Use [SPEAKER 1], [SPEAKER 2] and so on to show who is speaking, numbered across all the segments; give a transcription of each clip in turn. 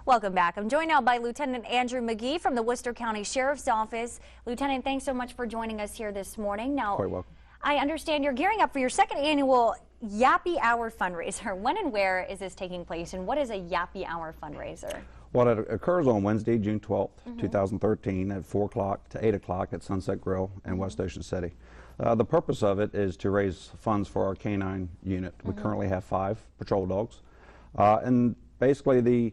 [SPEAKER 1] Welcome back. I'm joined now by Lieutenant Andrew McGee from the Worcester County Sheriff's Office. Lieutenant, thanks so much for joining us here this morning. Now,
[SPEAKER 2] quite welcome.
[SPEAKER 1] I understand you're gearing up for your second annual Yappy Hour fundraiser. When and where is this taking place, and what is a Yappy Hour fundraiser?
[SPEAKER 2] Well, it occurs on Wednesday, June 12th, 2013 at 4 o'clock to 8 o'clock at Sunset Grill in West Ocean City. The purpose of it is to raise funds for our canine unit. We currently have 5 patrol dogs. And basically the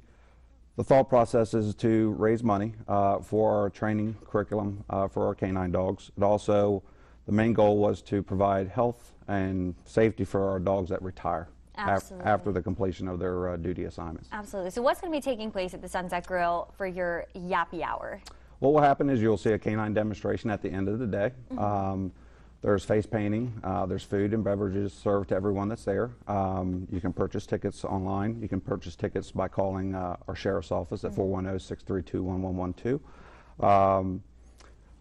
[SPEAKER 2] thought process is to raise money for our training curriculum for our canine dogs. It also, the main goal was to provide health and safety for our dogs that retire after the completion of their duty assignments.
[SPEAKER 1] Absolutely. So what's going to be taking place at the Sunset Grill for your Yappy Hour?
[SPEAKER 2] What will happen is you'll see a canine demonstration at the end of the day. There's face painting, there's food and beverages served to everyone that's there. You can purchase tickets online. You can purchase tickets by calling our Sheriff's Office at 410-632-1112.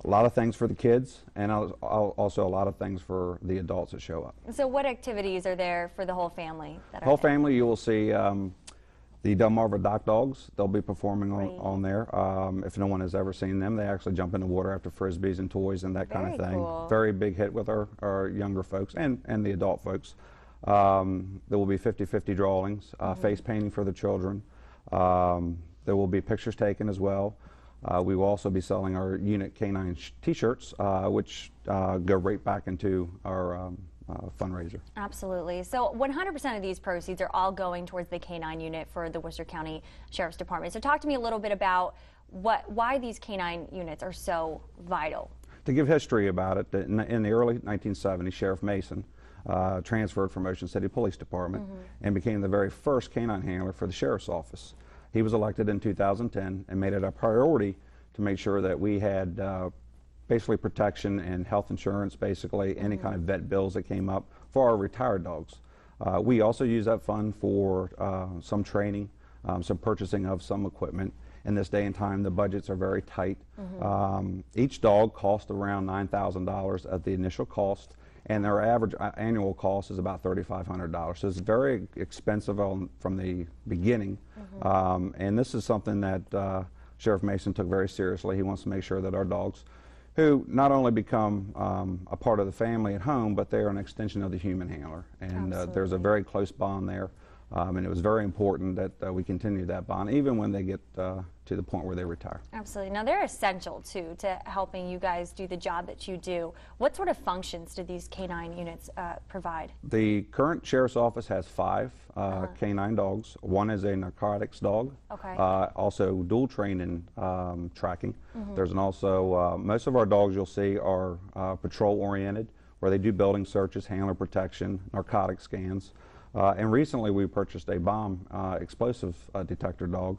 [SPEAKER 2] A lot of things for the kids, and also a lot of things for the adults that show up.
[SPEAKER 1] So what activities are there for the whole family?
[SPEAKER 2] Whole family, you will see the Delmarva Dock Dogs. They'll be performing on there. If no one has ever seen them, they actually jump in the water after frisbees and toys and that kind of thing.
[SPEAKER 1] Cool.
[SPEAKER 2] Very big hit with our younger folks and the adult folks. There will be 50-50 drawings, face painting for the children. There will be pictures taken as well. We will also be selling our unit canine t-shirts, which go right back into our fundraiser.
[SPEAKER 1] Absolutely. So 100% of these proceeds are all going towards the canine unit for the Worcester County Sheriff's Department. So talk to me a little bit about why these canine units are so vital.
[SPEAKER 2] To give history about it, in the early 1970s, Sheriff Mason transferred from Ocean City Police Department and became the very first canine handler for the Sheriff's Office. He was elected in 2010 and made it a priority to make sure that we had basically protection and health insurance, basically any kind of vet bills that came up for our retired dogs. We also use that fund for some training, some purchasing of some equipment. In this day and time, the budgets are very tight. Each dog costs around $9,000 at the initial cost, and their average annual cost is about $3,500. So it's very expensive from the beginning. And this is something that Sheriff Mason took very seriously. He wants to make sure that our dogs, who not only become a part of the family at home, but they are an extension of the human handler. And there's a very close bond there. And it was very important that we continue that bond, even when they get to the point where they retire.
[SPEAKER 1] Absolutely. Now, they're essential, too, to helping you guys do the job that you do. What sort of functions do these canine units provide? The
[SPEAKER 2] current Sheriff's Office has 5 canine dogs. One is a narcotics dog, also dual training tracking. There's also, most of our dogs you'll see are patrol-oriented, where they do building searches, handler protection, narcotic scans. And recently we purchased a bomb explosive detector dog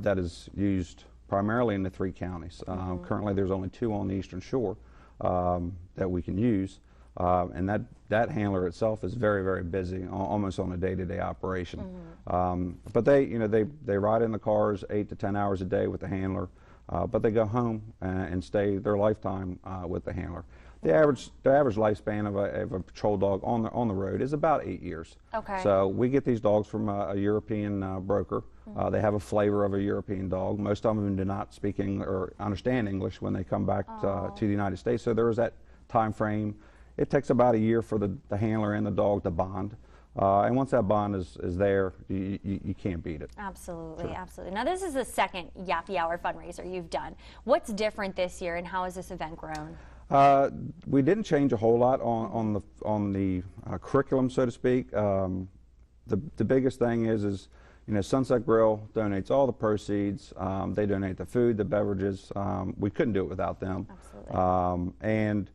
[SPEAKER 2] that is used primarily in the 3 counties. Currently there's only 2 on the Eastern Shore that we can use. And that handler itself is very, very busy, almost on a day-to-day operation. But they ride in the cars 8 to 10 hours a day with the handler, but they go home and stay their lifetime with the handler. The average lifespan of a patrol dog on the road is about 8 years. So we get these dogs from a European broker. They have a flavor of a European dog. Most of them do not speak or understand English when they come back to the United States. So there is that time frame. It takes about a year for the handler and the dog to bond. And once that bond is there, you can't beat it.
[SPEAKER 1] Absolutely, absolutely. Now, this is the second Yappy Hour fundraiser you've done. What's different this year, and how has this event grown?
[SPEAKER 2] We didn't change a whole lot on the curriculum, so to speak. The biggest thing is Sunset Grill donates all the proceeds. They donate the food, the beverages. We couldn't do it without them.
[SPEAKER 1] Absolutely.
[SPEAKER 2] And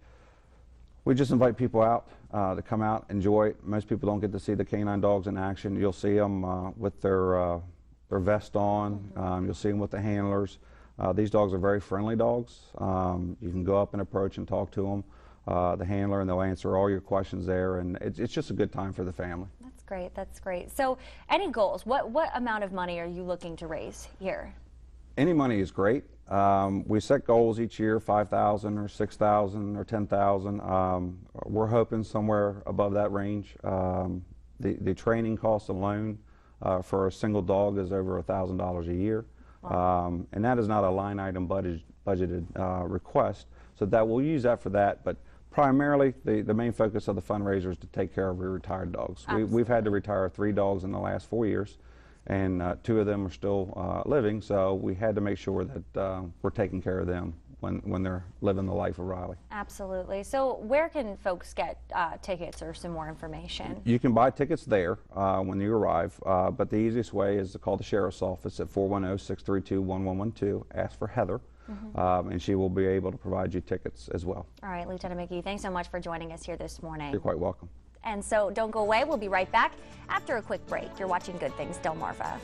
[SPEAKER 2] we just invite people out to come out, enjoy it. Most people don't get to see the canine dogs in action. You'll see them with their vest on. You'll see them with the handlers. These dogs are very friendly dogs. You can go up and approach and talk to them, the handler, and they'll answer all your questions there. And it's just a good time for the family.
[SPEAKER 1] That's great. That's great. So, any goals? What amount of money are you looking to raise here?
[SPEAKER 2] Any money is great. We set goals each year, 5,000 or 6,000 or 10,000. We're hoping somewhere above that range. The training costs alone for a single dog is over $1,000 a year. Wow. And that is not a line item budgeted request, so that we'll use that for that. But primarily, the main focus of the fundraiser is to take care of your retired dogs. We've had to retire 3 dogs in the last 4 years, and 2 of them are still living, so we had to make sure that we're taking care of them when they're living the life of Riley.
[SPEAKER 1] Absolutely. So where can folks get tickets or some more information?
[SPEAKER 2] You can buy tickets there when you arrive, but the easiest way is to call the Sheriff's Office at 410-632-1112, ask for Heather, and she will be able to provide you tickets as well.
[SPEAKER 1] All right, Lieutenant McGee, thanks so much for joining us here this morning.
[SPEAKER 2] You're quite welcome.
[SPEAKER 1] And so don't go away. We'll be right back after a quick break. You're watching Good Things Delmarva.